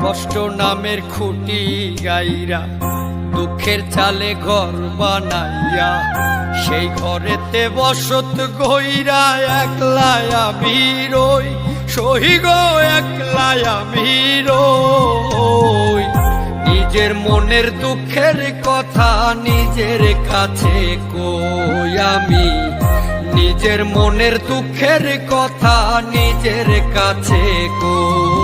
কষ্ট নামের খুঁটি গাইরা দুঃখের চালে ঘর বানাইয়া সেই ঘরেতে বসত গইরা একলাই আমি রই সহি গো একলাই আমি রই নিজের মনের দুঃখের কথা নিজের কাছে কই আমি নিজের মনের দুঃখের কথা নিজের কাছে কই